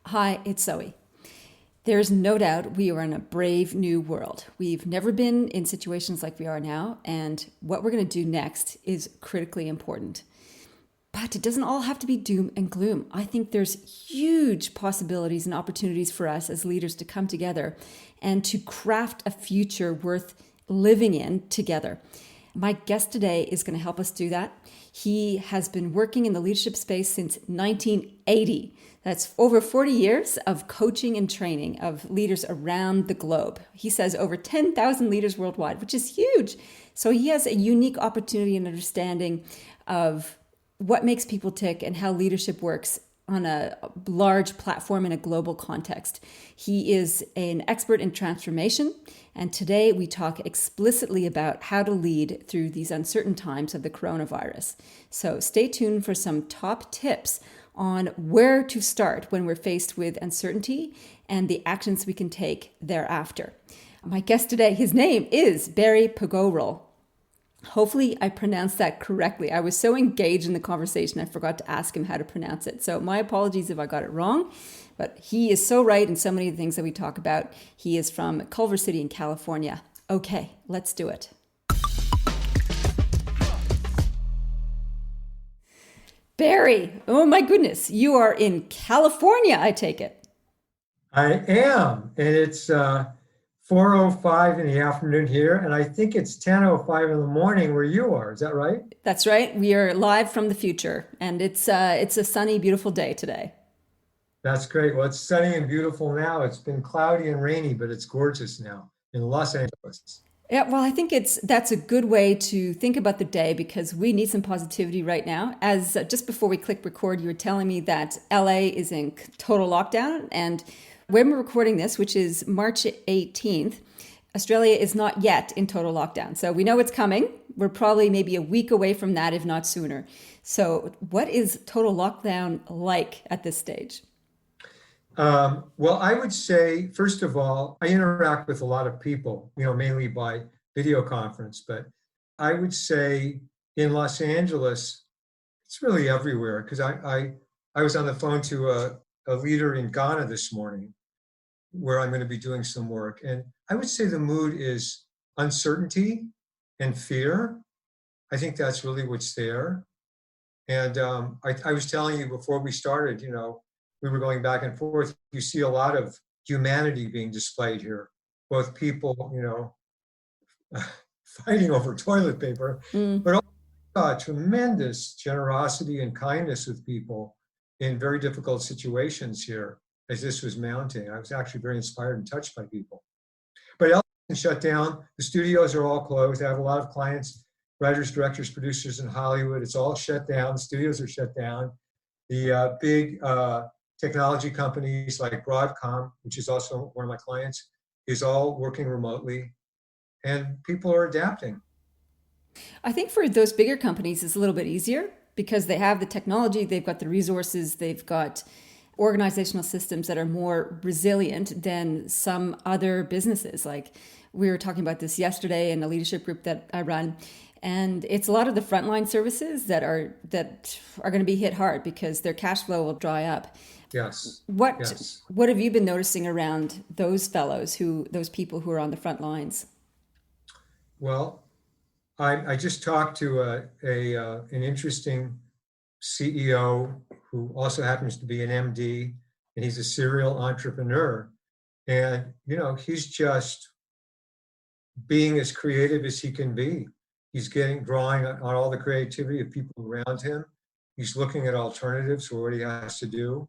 Hi, it's Zoe. There's no doubt we are in a brave new world. We've never been in situations like we are now, and what we're going to do next is critically important. But it doesn't all have to be doom and gloom. I think there's huge possibilities and opportunities for us as leaders to come together and to craft a future worth living in together. My guest today is going to help us do that. He has been working in the leadership space since 1980. That's over 40 years of coaching and training of leaders around the globe. He says over 10,000 leaders worldwide, which is huge. So he has a unique opportunity and understanding of what makes people tick and how leadership works on a large platform in a global context. He is an expert in transformation, and today we talk explicitly about how to lead through these uncertain times of the coronavirus. So stay tuned for some top tips on where to start when we're faced with uncertainty and the actions we can take thereafter. My guest today, his name is Barry Pogorel. Hopefully I pronounced that correctly. I was so engaged in the conversation, I forgot to ask him how to pronounce it. So my apologies if I got it wrong, but he is so right in so many of the things that we talk about. He is from Culver City in California. Okay, let's do it. Barry, oh my goodness, you are in California, I take it. I am, and it's 4:05 in the afternoon here, and I think it's 10:05 in the morning where you are. Is that right? That's right. We are live from the future, and it's a sunny, beautiful day today. That's great. Well, it's sunny and beautiful now. It's been cloudy and rainy, but it's gorgeous now in Los Angeles. Yeah, well, I think that's a good way to think about the day because we need some positivity right now. As just before we click record, you were telling me that LA is in total lockdown, and when we're recording this, which is March 18th, Australia is not yet in total lockdown. So we know it's coming. We're probably maybe a week away from that, if not sooner. So what is total lockdown like at this stage? Well, I would say, first of all, I interact with a lot of people, mainly by video conference, but I would say in Los Angeles, it's really everywhere because I was on the phone to a leader in Ghana this morning where I'm going to be doing some work. And I would say the mood is uncertainty and fear. I think that's really what's there. And I was telling you before we started, we were going back and forth. You see a lot of humanity being displayed here, both people, fighting over toilet paper, Mm. but also tremendous generosity and kindness with people in very difficult situations here as this was mounting. I was actually very inspired and touched by people. But everything shut down. The studios are all closed. I have a lot of clients, writers, directors, producers in Hollywood. It's all shut down. The studios are shut down. The big technology companies like Broadcom, which is also one of my clients, is all working remotely, and people are adapting. I think for those bigger companies, it's a little bit easier because they have the technology, they've got the resources, they've got organizational systems that are more resilient than some other businesses. Like we were talking about this yesterday in a leadership group that I run, and it's a lot of the frontline services that are going to be hit hard because their cash flow will dry up. Yes, What yes. what have you been noticing around those people who are on the front lines? Well, I just talked to an interesting CEO who also happens to be an MD, and he's a serial entrepreneur. And, he's just being as creative as he can be. He's drawing on all the creativity of people around him. He's looking at alternatives for what he has to do.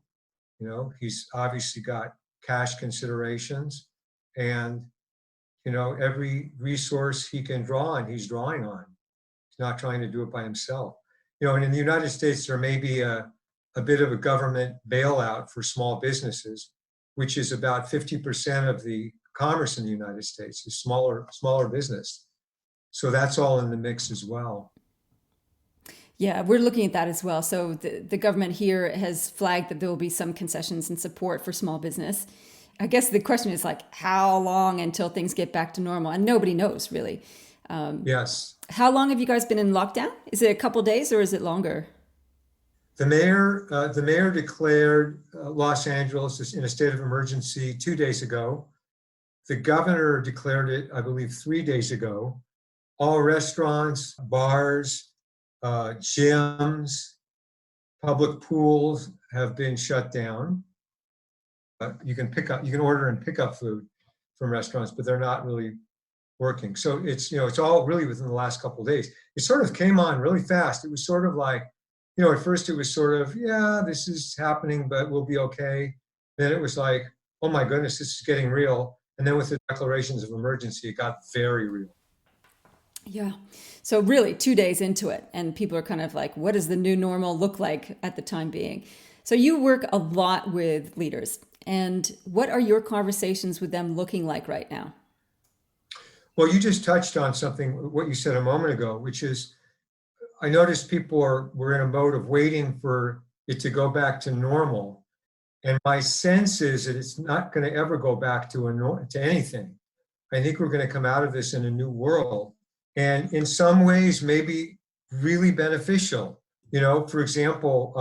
He's obviously got cash considerations, and, every resource he can draw on, he's drawing on. He's not trying to do it by himself. And in the United States, there may be a bit of a government bailout for small businesses, which is about 50% of the commerce in the United States, is smaller business. So that's all in the mix as well. Yeah, we're looking at that as well. So the government here has flagged that there will be some concessions and support for small business. I guess the question is like, how long until things get back to normal? And nobody knows really. Yes. How long have you guys been in lockdown? Is it a couple days or is it longer? The mayor declared Los Angeles in a state of emergency 2 days ago. The governor declared it, I believe, 3 days ago. All restaurants, bars, gyms, public pools have been shut down. You can order and pick up food from restaurants, but they're not really working. So it's all really within the last couple of days. It sort of came on really fast. It was sort of like, at first it was sort of, yeah, this is happening, but we'll be okay. Then it was like, oh my goodness, this is getting real. And then with the declarations of emergency, it got very real. Yeah. So really 2 days into it, and people are kind of like, what does the new normal look like at the time being? So you work a lot with leaders, and what are your conversations with them looking like right now? Well, you just touched on something, what you said a moment ago, which is I noticed people were in a mode of waiting for it to go back to normal. And my sense is that it's not going to ever go back to anything. I think we're going to come out of this in a new world. And in some ways, maybe really beneficial. For example,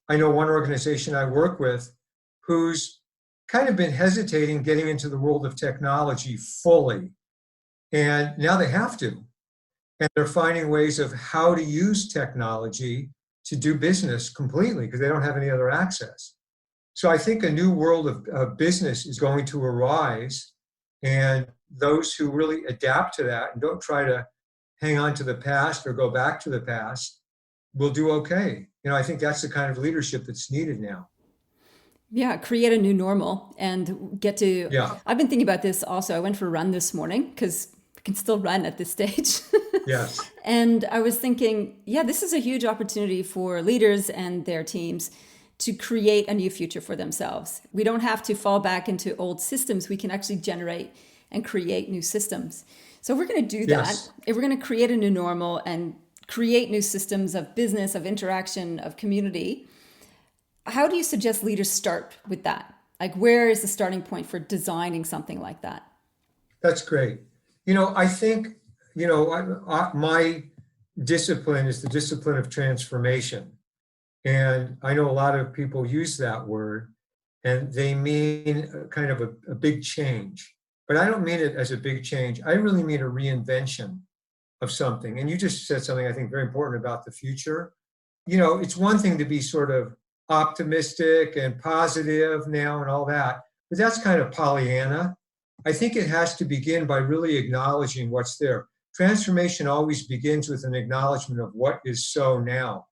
I know one organization I work with who's kind of been hesitating getting into the world of technology fully. And now they have to. And they're finding ways of how to use technology to do business completely because they don't have any other access. So I think a new world of business is going to arise. And those who really adapt to that and don't try to hang on to the past or go back to the past will do okay. I think that's the kind of leadership that's needed now. Yeah, create a new normal and get to. Yeah. I've been thinking about this also. I went for a run this morning because I can still run at this stage. Yes. And I was thinking, yeah, this is a huge opportunity for leaders and their teams to create a new future for themselves. We don't have to fall back into old systems. We can actually generate and create new systems. So if we're going to do that, Yes. if we're going to create a new normal and create new systems of business, of interaction, of community, how do you suggest leaders start with that? Like, where is the starting point for designing something like that? That's great. I think, my discipline is the discipline of transformation. And I know a lot of people use that word and they mean kind of a big change. But I don't mean it as a big change. I really mean a reinvention of something. And you just said something I think very important about the future. It's one thing to be sort of optimistic and positive now and all that, but that's kind of Pollyanna. I think it has to begin by really acknowledging what's there. Transformation always begins with an acknowledgement of what is so now.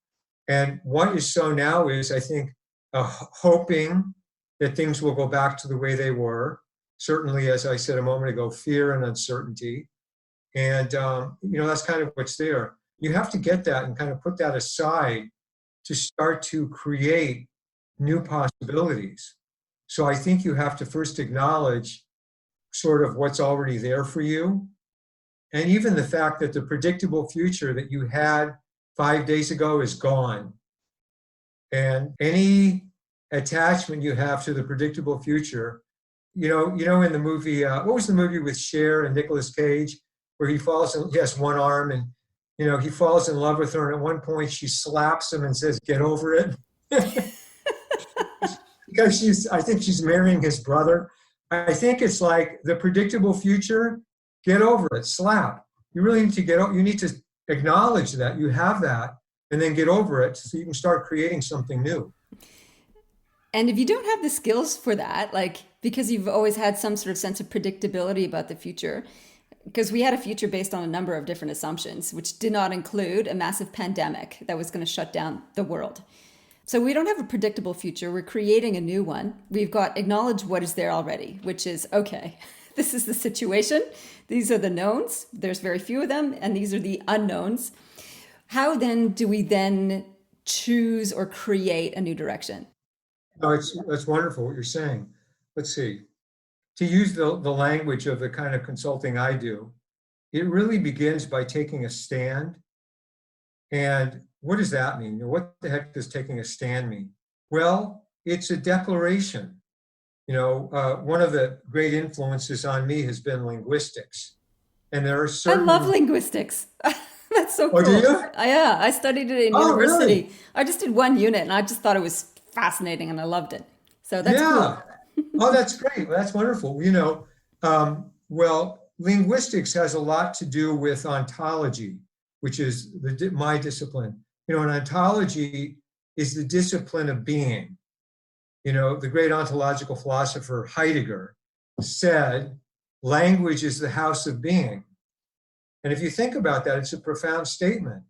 And what is so now is, I think, hoping that things will go back to the way they were. Certainly, as I said a moment ago, fear and uncertainty. And, that's kind of what's there. You have to get that and kind of put that aside to start to create new possibilities. So I think you have to first acknowledge sort of what's already there for you. And even the fact that the predictable future that you had 5 days ago is gone. And any attachment you have to the predictable future, in the movie, what was the movie with Cher and Nicolas Cage, where he has one arm and, he falls in love with her. And at one point she slaps him and says, "Get over it." Because I think she's marrying his brother. I think it's like the predictable future, get over it, slap. You really need to you need to acknowledge that you have that and then get over it so you can start creating something new. And if you don't have the skills for that, like because you've always had some sort of sense of predictability about the future, because we had a future based on a number of different assumptions, which did not include a massive pandemic that was going to shut down the world. So we don't have a predictable future. We're creating a new one. We've got acknowledge what is there already, which is, okay, this is the situation. These are the knowns. There's very few of them. And these are the unknowns. How then do we then choose or create a new direction? No, that's wonderful what you're saying. Let's see. To use the language of the kind of consulting I do, it really begins by taking a stand. And what does that mean? What the heck does taking a stand mean? Well, it's a declaration. One of the great influences on me has been linguistics. And there are certain... I love linguistics. That's That's so Oh, do cool. you? Yeah, I studied it in Oh, really? university. I just did one unit and I just thought it was fascinating and I loved it. So that's Yeah. cool. Oh, that's great. Well, that's wonderful. Well, linguistics has a lot to do with ontology, which is my discipline. An ontology is the discipline of being. The great ontological philosopher Heidegger said, language is the house of being. And if you think about that, it's a profound statement.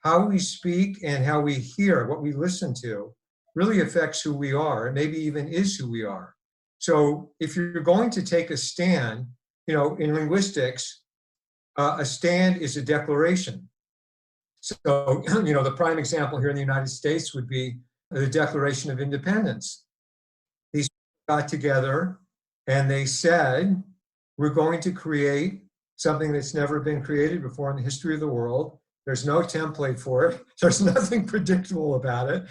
How we speak and how we hear, what we listen to, really affects who we are, and maybe even is who we are. So if you're going to take a stand, in linguistics, a stand is a declaration. So, the prime example here in the United States would be the Declaration of Independence. These people got together and they said, we're going to create something that's never been created before in the history of the world. There's no template for it. There's nothing predictable about it.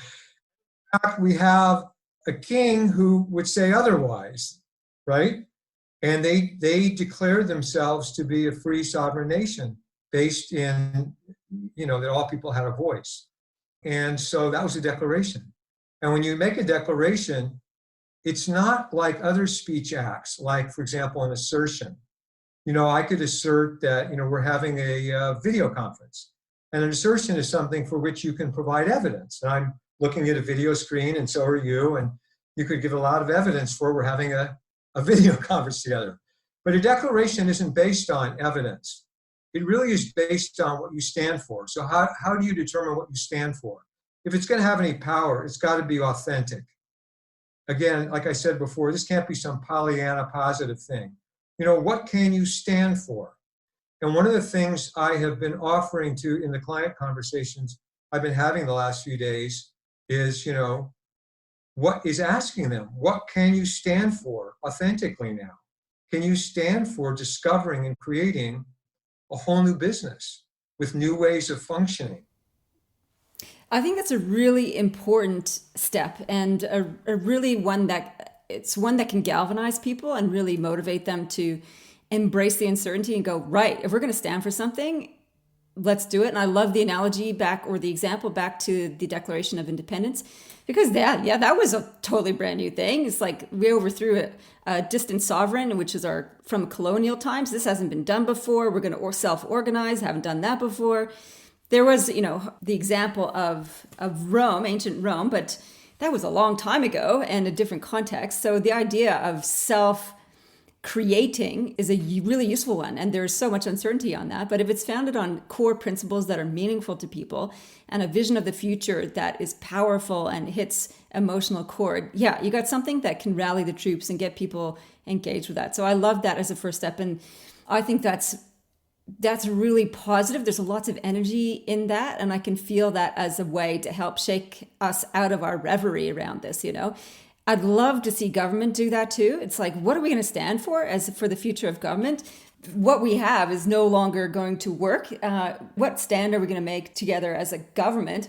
In fact, we have a king who would say otherwise, right? And they declared themselves to be a free sovereign nation based in, that all people had a voice. And so that was a declaration. And when you make a declaration, it's not like other speech acts, like, for example, an assertion. I could assert that, we're having a video conference. And an assertion is something for which you can provide evidence. And I'm looking at a video screen, and so are you. And you could give a lot of evidence for we're having a video conference together. But a declaration isn't based on evidence. It really is based on what you stand for. So how do you determine what you stand for? If it's going to have any power, it's got to be authentic. Again, like I said before, this can't be some Pollyanna positive thing. What can you stand for? And one of the things I have been offering to in the client conversations I've been having the last few days is, what is asking them, what can you stand for authentically now? Can you stand for discovering and creating a whole new business with new ways of functioning? I think that's a really important step and a really one that can galvanize people and really motivate them to embrace the uncertainty and go, right, if we're going to stand for something, let's do it. And I love the analogy back or the example back to the Declaration of Independence, because that was a totally brand new thing. It's like we overthrew a distant sovereign, which is from colonial times. This hasn't been done before. We're going to self-organize, haven't done that before. There was, the example of Rome, ancient Rome, but that was a long time ago and a different context. So the idea of self-creating is a really useful one. And there's so much uncertainty on that. But if it's founded on core principles that are meaningful to people and a vision of the future that is powerful and hits emotional chord, you got something that can rally the troops and get people engaged with that. So I love that as a first step. And I think that's really positive. There's lots of energy in that. And I can feel that as a way to help shake us out of our reverie around this, I'd love to see government do that too. It's like, what are we going to stand for the future of government? What we have is no longer going to work. What stand are we going to make together as a government,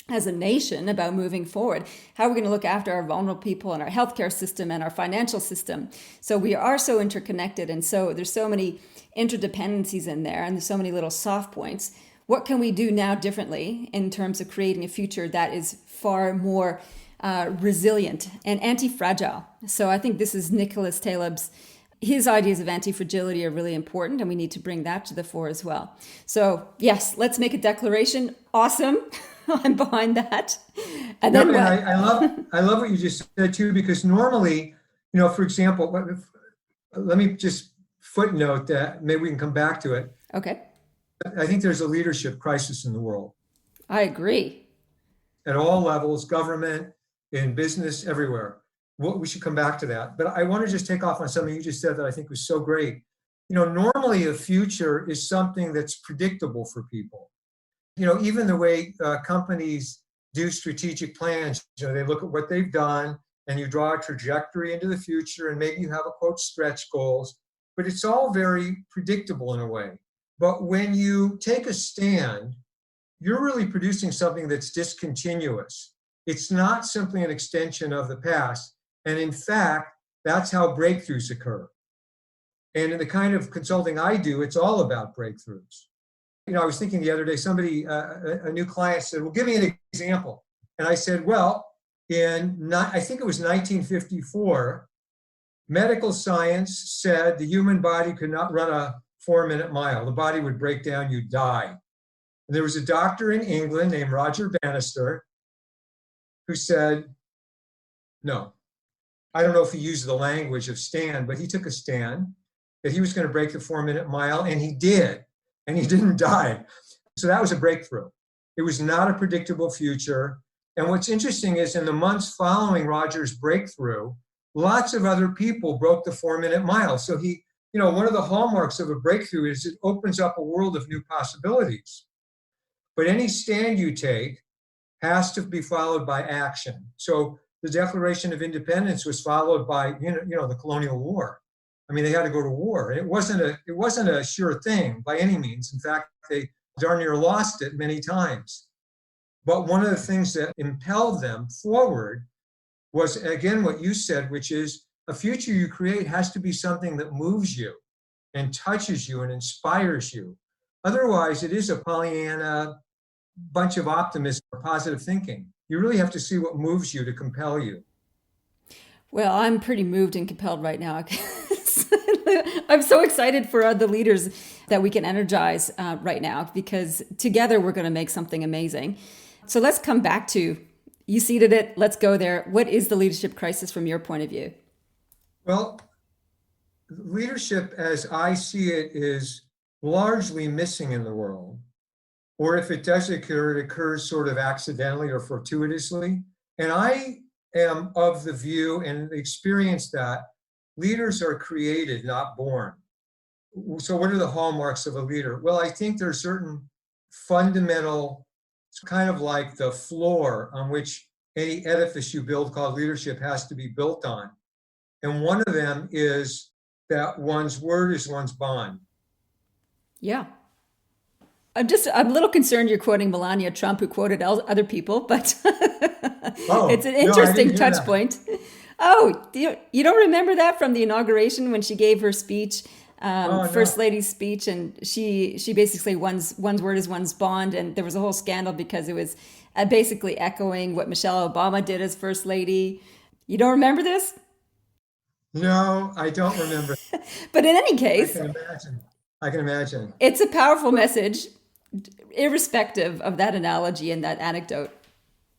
as a nation, about moving forward? How are we going to look after our vulnerable people and our healthcare system and our financial system? So we are so interconnected. And so there's so many interdependencies in there, and there's so many little soft points. What can we do now differently in terms of creating a future that is far more resilient and anti-fragile? So I think this is Nicholas Taleb's, his ideas of anti-fragility are really important, and we need to bring that to the fore as well. So yes, let's make a declaration. Awesome. I'm behind that. And then and I love what you just said too, because normally, for example, let me just footnote that maybe we can come back to it. Okay. I think there's a leadership crisis in the world I agree. at all levels, government, in business, everywhere. We should come back to that. But I want to just take off on something you just said that I think was so great. Normally a future is something that's predictable for people. Even the way companies do strategic plans, they look at what they've done and you draw a trajectory into the future, and maybe you have a quote stretch goals, but it's all very predictable in a way. But when you take a stand, you're really producing something that's discontinuous. It's not simply an extension of the past. And in fact, that's how breakthroughs occur. And in the kind of consulting I do, it's all about breakthroughs. I was thinking the other day, somebody, a new client said, well, give me an example. And I said, well, I think it was 1954, medical science said the human body could not run a 4-minute mile. The body would break down, you'd die. And there was a doctor in England named Roger Bannister who said, no. I don't know if he used the language of stand, but he took a stand that he was going to break the 4-minute mile, and he did. And he didn't die. So that was a breakthrough. It was not a predictable future. And what's interesting is in the months following Roger's breakthrough, lots of other people broke the 4-minute mile. So one of the hallmarks of a breakthrough is it opens up a world of new possibilities. But any stand you take has to be followed by action. So the Declaration of Independence was followed by, the Colonial War. I mean, they had to go to war. And it wasn't a sure thing by any means. In fact, they darn near lost it many times. But one of the things that impelled them forward was, again, what you said, which is a future you create has to be something that moves you and touches you and inspires you. Otherwise, it is a Pollyanna bunch of optimism or positive thinking. You really have to see what moves you to compel you. Well, I'm pretty moved and compelled right now. I'm so excited for the leaders that we can energize right now, because together we're going to make something amazing. So let's come back to, you seeded it, let's go there. What is the leadership crisis from your point of view? Well, leadership as I see it is largely missing in the world. Or if it does occur, it occurs sort of accidentally or fortuitously. And I am of the view and experience that leaders are created, not born. So what are the hallmarks of a leader? Well, I think there are certain fundamental, it's kind of like the floor on which any edifice you build called leadership has to be built on. And one of them is that one's word is one's bond. Yeah. I'm a little concerned you're quoting Melania Trump, who quoted other people, but it's an interesting touch point. Oh, you don't remember that from the inauguration when she gave her speech, First Lady's speech, and she basically one's word is one's bond, and there was a whole scandal because it was basically echoing what Michelle Obama did as First Lady. You don't remember this? No, I don't remember. But in any case, I can imagine. It's a powerful message, irrespective of that analogy and that anecdote.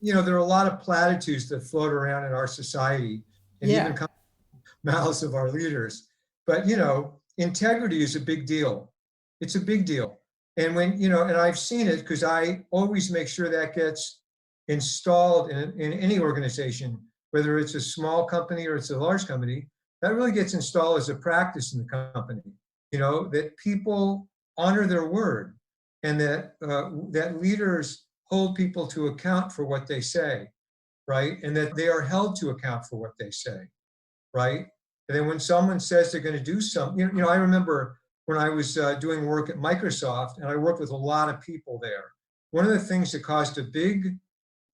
There are a lot of platitudes that float around in our society and even come from the mouths of our leaders. But, integrity is a big deal. It's a big deal. And when, and I've seen it because I always make sure that gets installed in any organization, whether it's a small company or it's a large company, that really gets installed as a practice in the company, that people honor their word and that leaders hold people to account for what they say, right? And that they are held to account for what they say, right? And then when someone says they're going to do something, I remember when I was doing work at Microsoft, and I worked with a lot of people there. One of the things that caused a big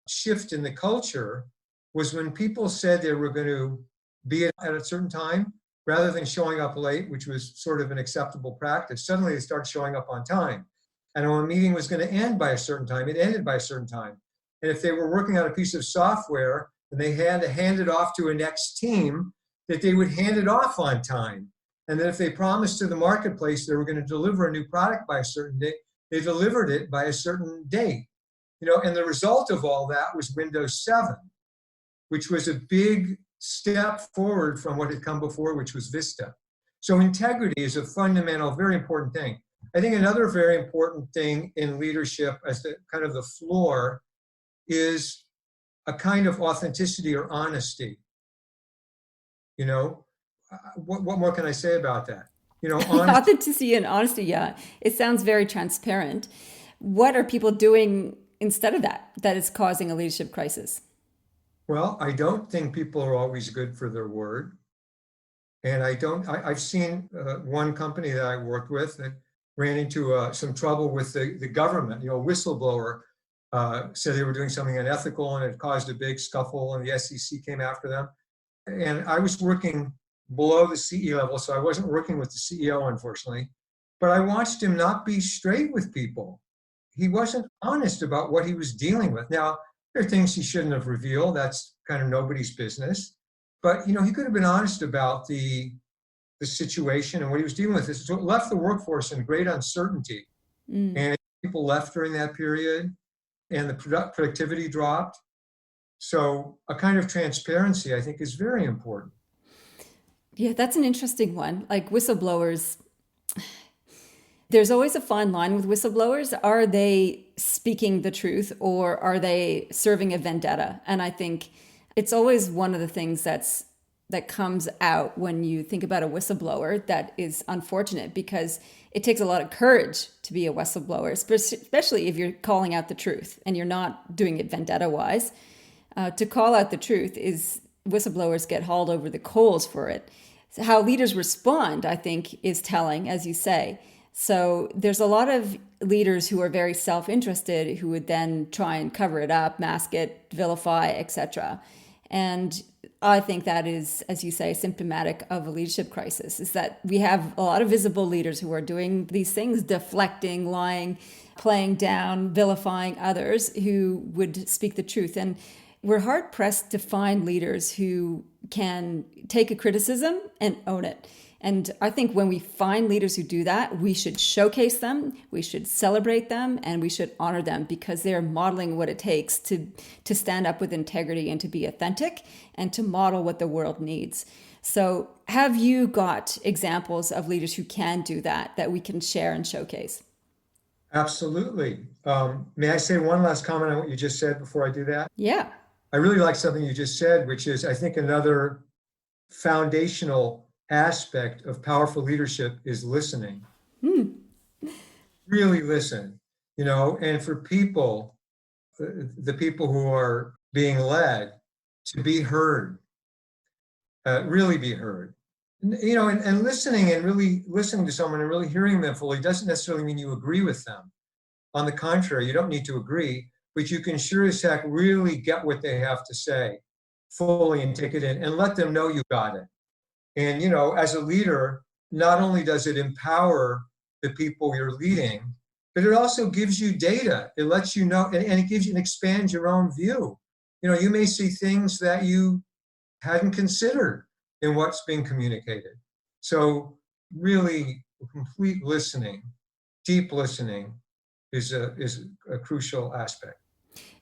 shift in the culture was when people said they were going to be at a certain time, rather than showing up late, which was sort of an acceptable practice. Suddenly they started showing up on time. And when a meeting was going to end by a certain time, it ended by a certain time. And if they were working on a piece of software and they had to hand it off to a next team, that they would hand it off on time. And then if they promised to the marketplace they were going to deliver a new product by a certain date, they delivered it by a certain date. And the result of all that was Windows 7, which was a big step forward from what had come before, which was Vista. So integrity is a fundamental, very important thing. I think another very important thing in leadership as the kind of the floor is a kind of authenticity or honesty. What more can I say about that? Authenticity and honesty, yeah. It sounds very transparent. What are people doing instead of that is causing a leadership crisis? Well, I don't think people are always good for their word. And I've seen one company that I worked with that ran into some trouble with the government. A whistleblower said they were doing something unethical, and it caused a big scuffle, and the SEC came after them. And I was working below the CEO level, so I wasn't working with the CEO, unfortunately. but I watched him not be straight with people. He wasn't honest about what he was dealing with. Now, there are things he shouldn't have revealed. That's kind of nobody's business. But, he could have been honest about the situation and what he was dealing with. So it left the workforce in great uncertainty. And people left during that period, and the productivity dropped. So a kind of transparency, I think, is very important. Yeah, that's an interesting one. Like whistleblowers, there's always a fine line with whistleblowers. Are they speaking the truth, or are they serving a vendetta? And I think it's always one of the things that comes out when you think about a whistleblower that is unfortunate, because it takes a lot of courage to be a whistleblower, especially if you're calling out the truth and you're not doing it vendetta wise. To call out the truth is, whistleblowers get hauled over the coals for it. So how leaders respond, I think, is telling, as you say. So there's a lot of leaders who are very self-interested who would then try and cover it up, mask it, vilify, etc. And I think that is, as you say, symptomatic of a leadership crisis, is that we have a lot of visible leaders who are doing these things, deflecting, lying, playing down, vilifying others who would speak the truth. And we're hard pressed to find leaders who can take a criticism and own it. And I think when we find leaders who do that, we should showcase them, we should celebrate them, and we should honor them, because they're modeling what it takes to stand up with integrity and to be authentic and to model what the world needs. So have you got examples of leaders who can do that we can share and showcase? Absolutely. May I say one last comment on what you just said before I do that? Yeah. I really like something you just said, which is, I think, another foundational aspect of powerful leadership is listening. Really listen, and for people, the people who are being led, to be heard, really be heard. And listening, and really listening to someone and really hearing them fully doesn't necessarily mean you agree with them. On the contrary, you don't need to agree, but you can sure as heck really get what they have to say fully and take it in and let them know you got it. And, as a leader, not only does it empower the people you're leading, but it also gives you data. It lets you know, and it gives you and expands your own view. You may see things that you hadn't considered in what's being communicated. So really, complete listening, deep listening is a crucial aspect.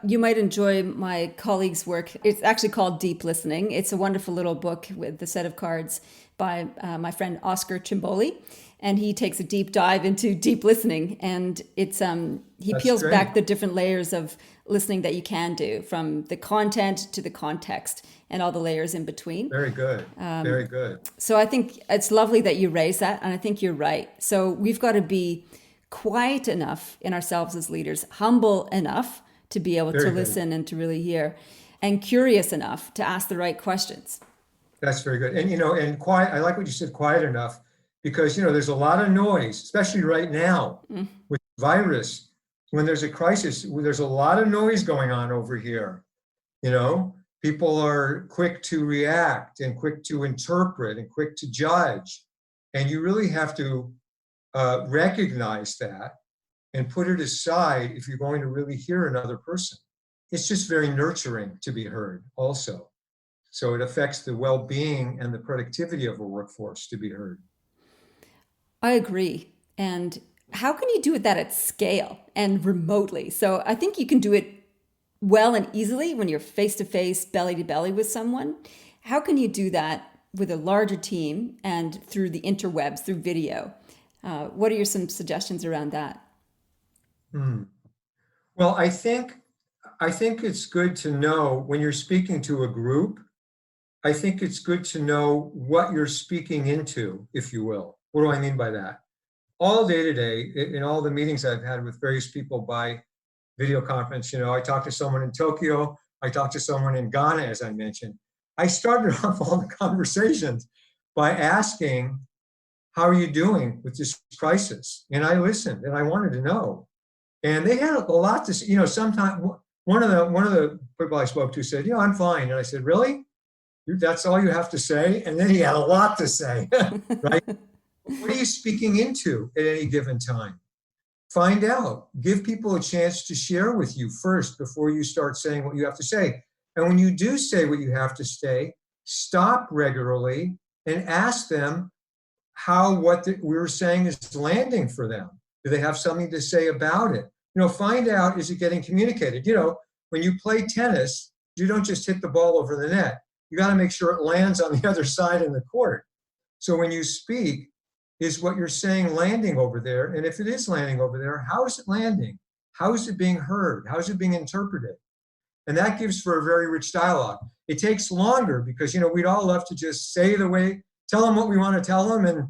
You might enjoy my colleague's work. It's actually called Deep Listening. It's a wonderful little book with a set of cards by my friend Oscar Cimboli. And he takes a deep dive into deep listening. And it's he That's peels great. back the different layers of listening that you can do, from the content to the context and all the layers in between. Very good. Very good. So I think it's lovely that you raise that. And I think you're right. So we've got to be quiet enough in ourselves as leaders, humble enough to be able to listen and to really hear, and curious enough to ask the right questions. That's very good. And, and quiet, I like what you said, quiet enough, because, there's a lot of noise, especially right now with virus. When there's a crisis, there's a lot of noise going on over here. People are quick to react and quick to interpret and quick to judge. And you really have to recognize that and put it aside if you're going to really hear another person. It's just very nurturing to be heard also. So it affects the well-being and the productivity of a workforce to be heard. I agree. And how can you do that at scale and remotely? So I think you can do it well and easily when you're face-to-face, belly-to-belly with someone. How can you do that with a larger team and through the interwebs, through video? What are some suggestions around that? Well, I think it's good to know when you're speaking to a group, I think it's good to know what you're speaking into, if you will. What do I mean by that? All day today, in all the meetings I've had with various people by video conference, I talked to someone in Tokyo, I talked to someone in Ghana, as I mentioned. I started off all the conversations by asking, how are you doing with this crisis? And I listened and I wanted to know. And they had a lot to say. Sometimes one of the people I spoke to said, I'm fine. And I said, really? That's all you have to say? And then he had a lot to say, right? What are you speaking into at any given time? Find out. Give people a chance to share with you first before you start saying what you have to say. And when you do say what you have to say, stop regularly and ask them how what we were saying is landing for them. Do they have something to say about it? Find out, is it getting communicated? When you play tennis, you don't just hit the ball over the net. You got to make sure it lands on the other side in the court. So when you speak, is what you're saying landing over there? And if it is landing over there, how is it landing? How is it being heard? How is it being interpreted? And that gives for a very rich dialogue. It takes longer because, we'd all love to just say tell them what we want to tell them and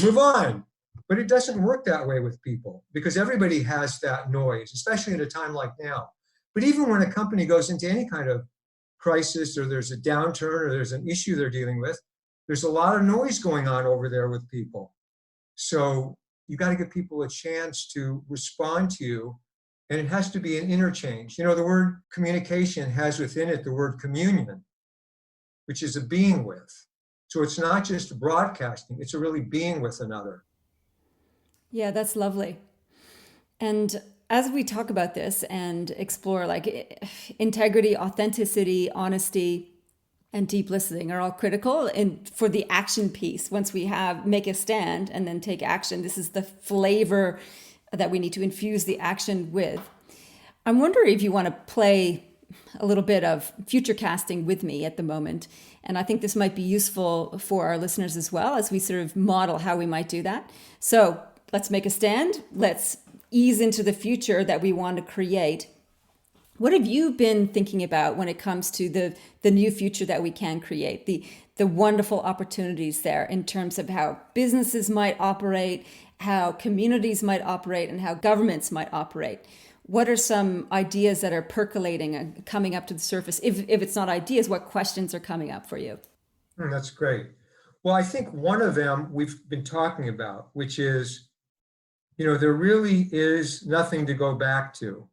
move on. But it doesn't work that way with people because everybody has that noise, especially at a time like now. But even when a company goes into any kind of crisis or there's a downturn or there's an issue they're dealing with, there's a lot of noise going on over there with people. So you got to give people a chance to respond to you. And it has to be an interchange. The word communication has within it the word communion, which is a being with. So it's not just broadcasting, it's a really being with another. Yeah, that's lovely. And as we talk about this and explore integrity, authenticity, honesty, and deep listening are all critical and for the action piece. Once we make a stand and then take action, this is the flavor that we need to infuse the action with. I'm wondering if you want to play a little bit of future casting with me at the moment. And I think this might be useful for our listeners as well as we sort of model how we might do that. So let's make a stand. Let's ease into the future that we want to create. What have you been thinking about when it comes to the new future that we can create, the wonderful opportunities there in terms of how businesses might operate, how communities might operate, and how governments might operate? What are some ideas that are percolating and coming up to the surface? If it's not ideas, what questions are coming up for you? That's great. Well, I think one of them we've been talking about, which is, there really is nothing to go back to.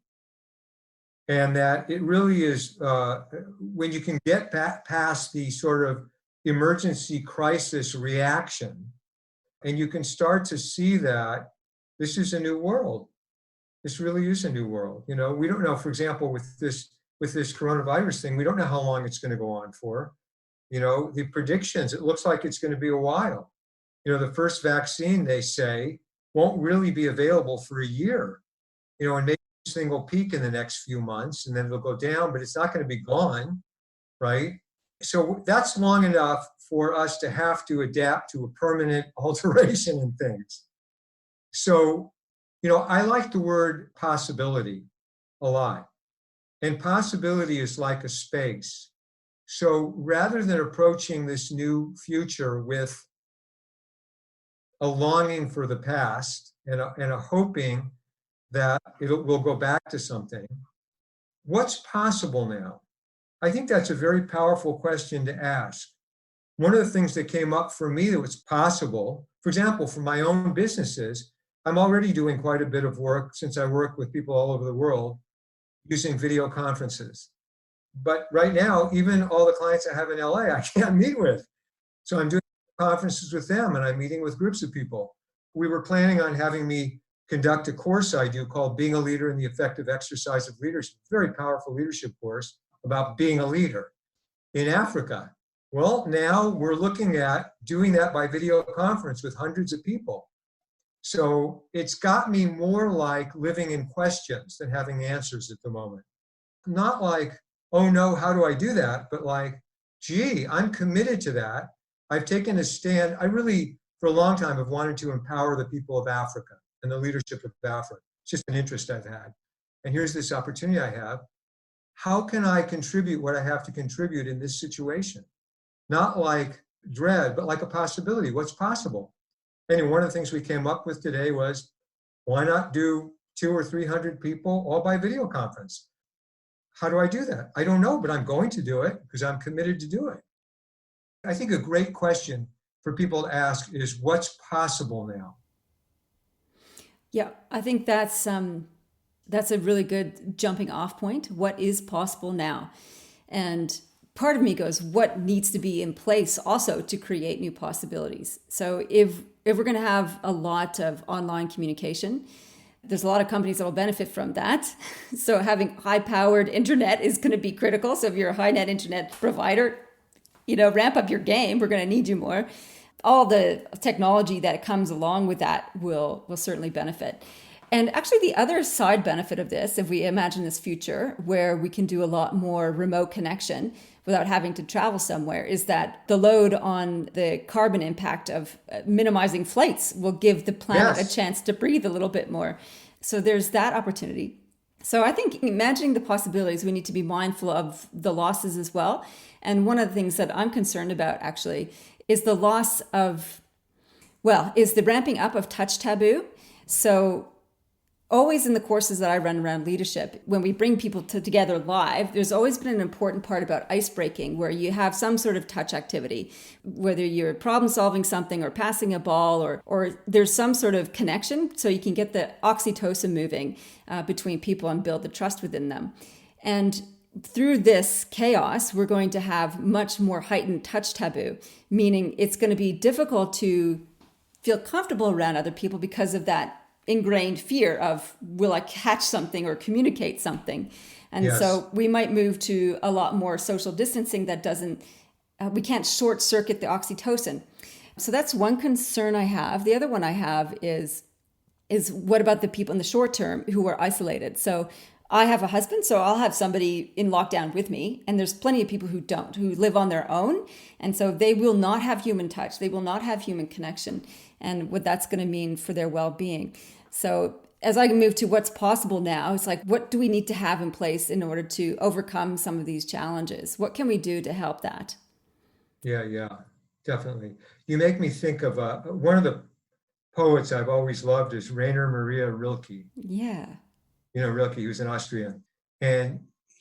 And that it really is when you can get past the sort of emergency crisis reaction, and you can start to see that this is a new world. This really is a new world. We don't know, for example, with this coronavirus thing, we don't know how long it's going to go on for. The predictions, it looks like it's going to be a while. The first vaccine, they say, won't really be available for a year. And maybe this thing will peak in the next few months and then it'll go down, but it's not going to be gone, right? So that's long enough for us to have to adapt to a permanent alteration in things. So, I like the word possibility a lot. And possibility is like a space. So rather than approaching this new future with a longing for the past and a hoping that we'll go back to something, what's possible now? I think that's a very powerful question to ask. One of the things that came up for me that was possible, for example, for my own businesses, I'm already doing quite a bit of work since I work with people all over the world using video conferences. But right now, even all the clients I have in LA, I can't meet with. So I'm doing conferences with them and I'm meeting with groups of people. We were planning on having me conduct a course I do called Being a Leader in the Effective Exercise of Leadership. Very powerful leadership course about being a leader in Africa. Well, now we're looking at doing that by video conference with hundreds of people. So it's got me more like living in questions than having answers at the moment. Not like, oh no, how do I do that? But like, gee, I'm committed to that. I've taken a stand. I really, for a long time, have wanted to empower the people of Africa and the leadership of Africa. It's just an interest I've had. And here's this opportunity I have. How can I contribute what I have to contribute in this situation? Not like dread, but like a possibility. What's possible? And one of the things we came up with today was, why not do 200 or 300 people all by video conference? How do I do that? I don't know, but I'm going to do it because I'm committed to do it. I think a great question for people to ask is, what's possible now? Yeah, I think that's a really good jumping off point. What is possible now? And part of me goes, what needs to be in place also to create new possibilities? So if we're going to have a lot of online communication, there's a lot of companies that will benefit from that. So having high-powered internet is going to be critical. So if you're a high-net internet provider, ramp up your game. We're going to need you more. All the technology that comes along with that will certainly benefit. And actually, the other side benefit of this, if we imagine this future where we can do a lot more remote connection without having to travel somewhere, is that the load on the carbon impact of minimizing flights will give the planet a chance to breathe a little bit more. So there's that opportunity. So I think imagining the possibilities, we need to be mindful of the losses as well. And one of the things that I'm concerned about actually is the loss of, is the ramping up of touch taboo. So always in the courses that I run around leadership, when we bring people together live, there's always been an important part about ice breaking where you have some sort of touch activity, whether you're problem solving something or passing a ball or there's some sort of connection so you can get the oxytocin moving between people and build the trust within them. And through this chaos, we're going to have much more heightened touch taboo, meaning it's going to be difficult to feel comfortable around other people because of that ingrained fear of, will I catch something or communicate something? And so we might move to a lot more social distancing that doesn't, we can't short circuit the oxytocin. So that's one concern I have. The other one I have is what about the people in the short term who are isolated? So I have a husband, so I'll have somebody in lockdown with me. And there's plenty of people who don't, who live on their own. And so they will not have human touch. They will not have human connection and what that's going to mean for their well-being. So as I move to what's possible now, it's like, what do we need to have in place in order to overcome some of these challenges? What can we do to help that? Yeah, definitely. You make me think of one of the poets I've always loved is Rainer Maria Rilke. Yeah. Rilke, he was an Austrian. And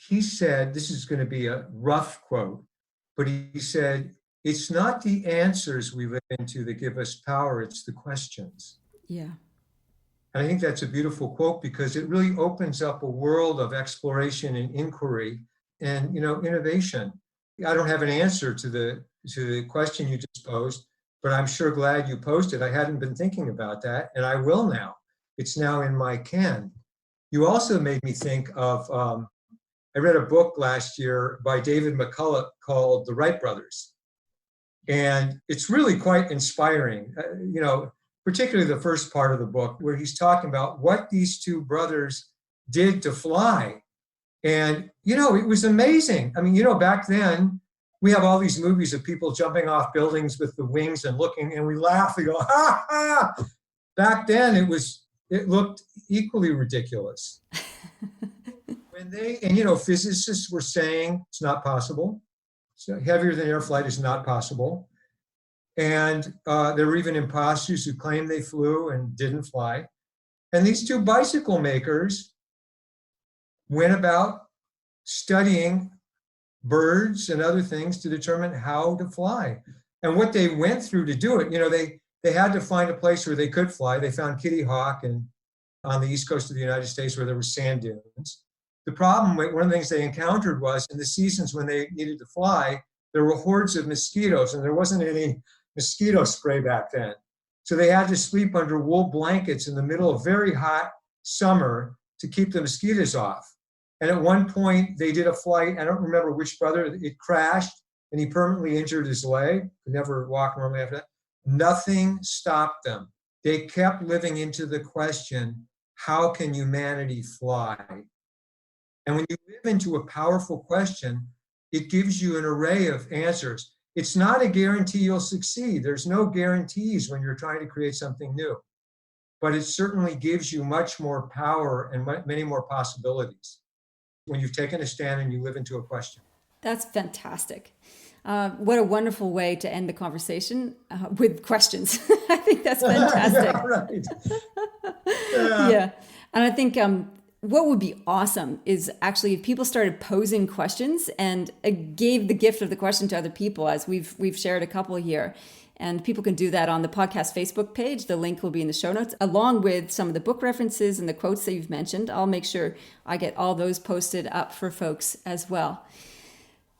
he said, this is going to be a rough quote, but he said, it's not the answers we live into that give us power, it's the questions. Yeah. And I think that's a beautiful quote because it really opens up a world of exploration and inquiry and, innovation. I don't have an answer to the question you just posed, but I'm sure glad you posed it. I hadn't been thinking about that, and I will now. It's now in my ken. You also made me think of, I read a book last year by David McCullough called The Wright Brothers. And it's really quite inspiring, particularly the first part of the book where he's talking about what these two brothers did to fly. And, it was amazing. I mean, back then we have all these movies of people jumping off buildings with the wings and looking, and we laugh, we go, ha, ha. Back then it looked equally ridiculous. Physicists were saying it's not possible. So heavier than air flight is not possible. And there were even imposters who claimed they flew and didn't fly. And these two bicycle makers went about studying birds and other things to determine how to fly. And what they went through to do it, they had to find a place where they could fly. They found Kitty Hawk on the east coast of the United States where there were sand dunes. The problem, one of the things they encountered was in the seasons when they needed to fly, there were hordes of mosquitoes and there wasn't any mosquito spray back then. So they had to sleep under wool blankets in the middle of very hot summer to keep the mosquitoes off. And at one point they did a flight, I don't remember which brother, it crashed and he permanently injured his leg, could never walk normally after that. Nothing stopped them. They kept living into the question, how can humanity fly? And when you live into a powerful question, it gives you an array of answers. It's not a guarantee you'll succeed. There's no guarantees when you're trying to create something new. But it certainly gives you much more power and many more possibilities when you've taken a stand and you live into a question. That's fantastic. What a wonderful way to end the conversation with questions. I think that's fantastic. Yeah, right. Yeah. And I think what would be awesome is actually if people started posing questions and gave the gift of the question to other people, as we've shared a couple here. And people can do that on the podcast Facebook page. The link will be in the show notes, along with some of the book references and the quotes that you've mentioned. I'll make sure I get all those posted up for folks as well.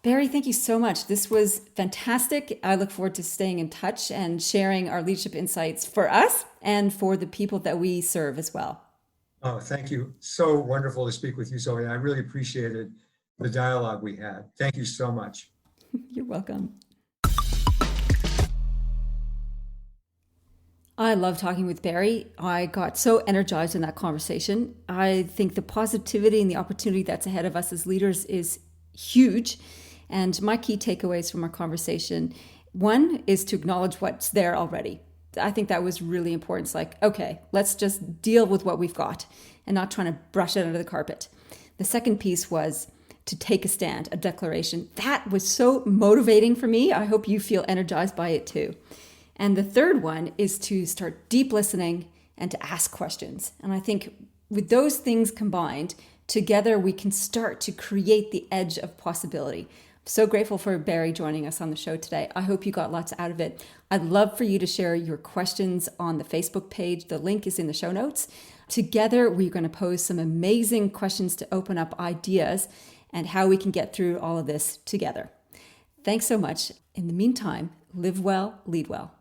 Barry, thank you so much. This was fantastic. I look forward to staying in touch and sharing our leadership insights for us and for the people that we serve as well. Oh, thank you. So wonderful to speak with you, Zoe. I really appreciated the dialogue we had. Thank you so much. You're welcome. I love talking with Barry. I got so energized in that conversation. I think the positivity and the opportunity that's ahead of us as leaders is huge. And my key takeaways from our conversation, one is to acknowledge what's there already. I think that was really important. It's like, okay, let's just deal with what we've got and not trying to brush it under the carpet. The second piece was to take a stand, a declaration. That was so motivating for me. I hope you feel energized by it too. And the third one is to start deep listening and to ask questions. And I think with those things combined, together we can start to create the edge of possibility. I'm so grateful for Barry joining us on the show today. I hope you got lots out of it. I'd love for you to share your questions on the Facebook page. The link is in the show notes. Together, we're going to pose some amazing questions to open up ideas and how we can get through all of this together. Thanks so much. In the meantime, live well, lead well.